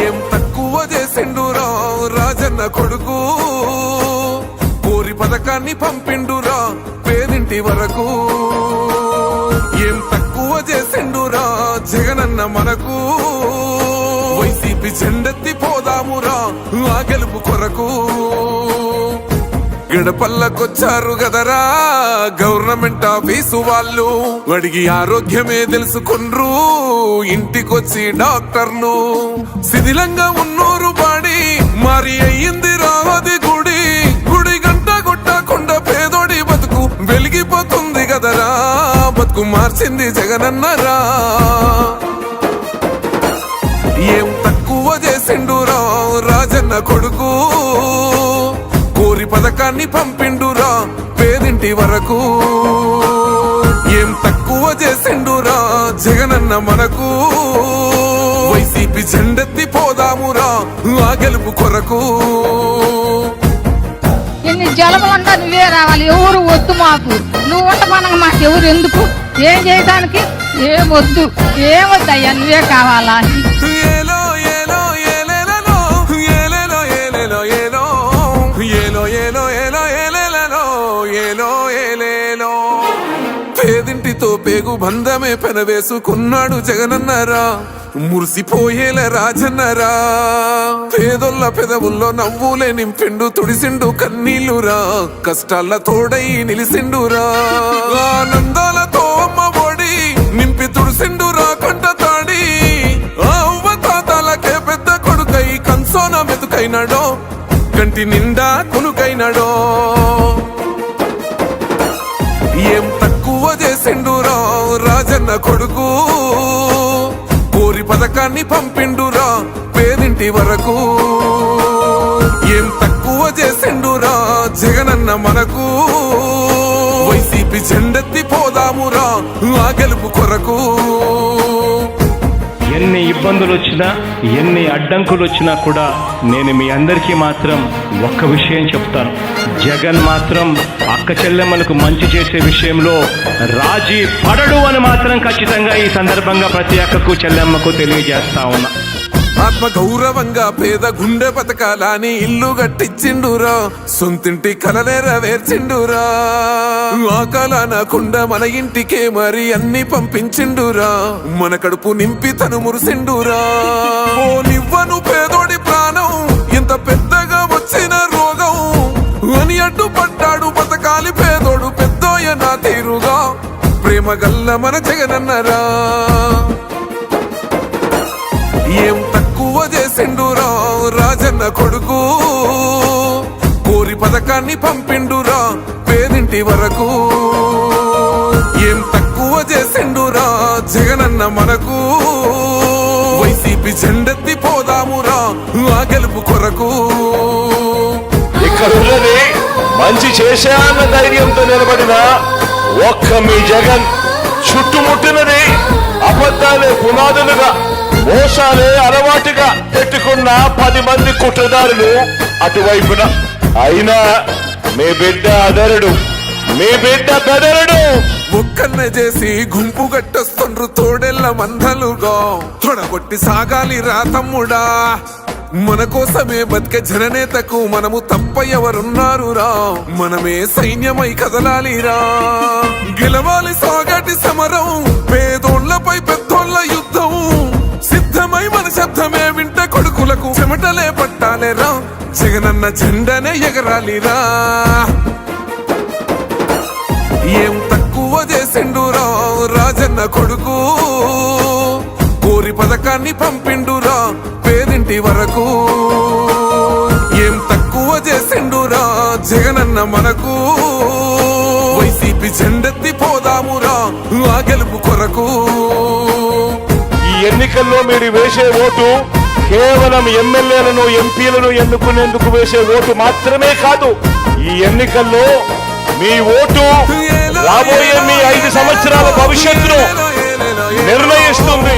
ఏం తక్కువ చేసిండురా రాజన్న కొడుకు, కోరి పథకాన్ని పంపిండురా పేదింటి వరకు. ఏం తక్కువ చేసిండురా జగనన్న మనకు, వైసీపీ జెండెత్తి పోదామురా ఆ గెలుపు కొరకు. గడపల్లకొచ్చారు గదరా గవర్నమెంట్ ఆఫీసు వాళ్ళు, అడిగి ఆరోగ్యమే తెలుసుకుండ్రు ఇంటికొచ్చి డాక్టర్లు. శిథిలంగా ఉన్నోరు బాడి మరి అయ్యింది రావది గుడి, గుడి గంట కొట్టకుండా పేదోడి బతుకు వెలిగిపోతుంది గదరా, బతుకు మార్చింది జగనన్నరా. ఏం తక్కువ చేసిండురా రాజన్న కొడుకు, కోరి పథకాన్ని పంపిండురా పేదింటి వరకు. ఏం తక్కువ చేసిండురా జగనన్న మనకు, వైసీపీ జెండెత్తి పోదామురా ఆ గెలుపు కొరకు. ఎన్ని జలములంతా నువ్వే రావాలి, ఎవరు వద్దు మాకు, నువ్వు ఉండమనగా మాకు ఎవరు ఎందుకు, ఏం చేయడానికి ఏమొద్దు, ఏమొద్దయ్యా నువ్వే కావాలా. ఏలో ఏలో ఏలేలో ఏలేలో ఏలేలో ఏలో ఏలో ఏలో ఏలో ఏలేలో ఏలో ఏలేలో. పేదింటితో పేగు బంధమే పెనవేసుకున్నాడు జగనన్నరా, మురిసిపోయేల రాజన్నరా. పేదొల్ల పెదవుల్లో నవ్వులే నింపిండు తుడిసిండు కన్నీళ్లురా, కష్టాల తోడై నిలిసిండురా. ఆనందాలతో అమ్మ ఒడి నింపి తుడిసిండురా కంట తాడి, అవ్వ తాతలకే పెద్ద కొడుకై కంసోన మెతుకైనాడో, కంటి నిండా కునుకైనాడో. ఏం తక్కువ చేసిండురా రాజన్న కొడుకు, కోరి పథకాన్ని పంపిండురా పేదింటి వరకు. ఏం తక్కువ చేసిండురా జగనన్న మనకు, వైసీపీ జెండెత్తి పోదామురా ఆ గెలుపు కొరకు. ఎన్ని ఇబ్బందులు వచ్చినా ఎన్ని అడ్డంకులు వచ్చినా కూడా నేను మీ అందరికీ మాత్రం ఒక్క విషయం చెప్తాను, జగన్ మాత్రం అక్క చెల్లెమ్మలకు మంచి చేసే విషయంలో రాజీ పడడు అని మాత్రం ఖచ్చితంగా ఈ సందర్భంగా ప్రతి అక్కకు చెల్లెమ్మకు తెలియజేస్తా ఉన్నా. ఆత్మ గౌరవంగా పేద గుండె బతకాలని ఇల్లు గట్టించిండురా, సొంతింటి కలనేరవేర్చిండురా. ఆకలనకుండా మన ఇంటికే మరి అన్ని పంపించిండురా, మన కడుపు నింపి తను మురిసిండురా. ఓ నివ్వను పేదోడి ప్రాణం ఎంత పెద్దగా వచ్చిన రోగం అని అడ్డుపడ్డాడు బతకాలి పేదోడు పెద్దోయ నా తీరుగా, ప్రేమ గల్ల మన జగనన్నరా. ఏం తక్కువ చేసిండురా రాజన్న కొడుకు, కోరి పథకాన్ని పంపిండురా పేదింటి వరకు. ఏం తక్కువ చేసిండురా జగనన్న మనకు, వైసీపీ జెండెత్తి పోదామురా ఆ గెలుపు కొరకు. ఇక్కడ ఉన్నది మంచి చేశాన్న ధైర్యంతో నిలబడిన ఒక్క మీ జగన్, చుట్టుముట్టినది అబద్ధాలే పునాదులుగా మోసాలే అలవాటుగా పెట్టుకున్న 10 మంది కుట్రదారులు అటువైపున. అయినా మీ బిడ్డ అదరుడు, మీ బిడ్డ బెదరుడు. ఒక్కన్న చేసి గుంపు గట్టొస్తుండ్రు తోడెల్ల మందలుగా, తొడగొట్టి సాగాలి రా తమ్ముడా. మన కోసమే బతికే జననేతకు మనము తప్ప ఎవరున్నారు రా, మనమే సైన్యమై కదలాలిరా. గెలవాలి సాగటి సమరం, పేదోళ్లపై పెద్దోళ్ల యుద్ధం, సిద్ధమై మన శబ్దమే వింట కొడుకులకు చెమటలే పట్టాలేరా, జగనన్న జెండనే ఎగరాలిరా. ఏం తక్కువ చేసిండురా రాజన్న కొడుకు, కోరి పథకాన్ని పంపిండురా పేదింటి వరకు. ఏం తక్కువ చేసిండురా జగనన్న మనకు, వైసీపీ జెండెత్తి పోదామురా ఆ గెలుపు కొరకు. ఈ ఎన్నికల్లో మీరు వేసే ఓటు కేవలం ఎమ్మెల్యేలను ఎంపీలను ఎన్నుకునేందుకు వేసే ఓటు మాత్రమే కాదు, ఈ ఎన్నికల్లో మీ ఓటు రాబోయే మీ 5 సంవత్సరాల భవిష్యత్తును నిర్ణయిస్తుంది.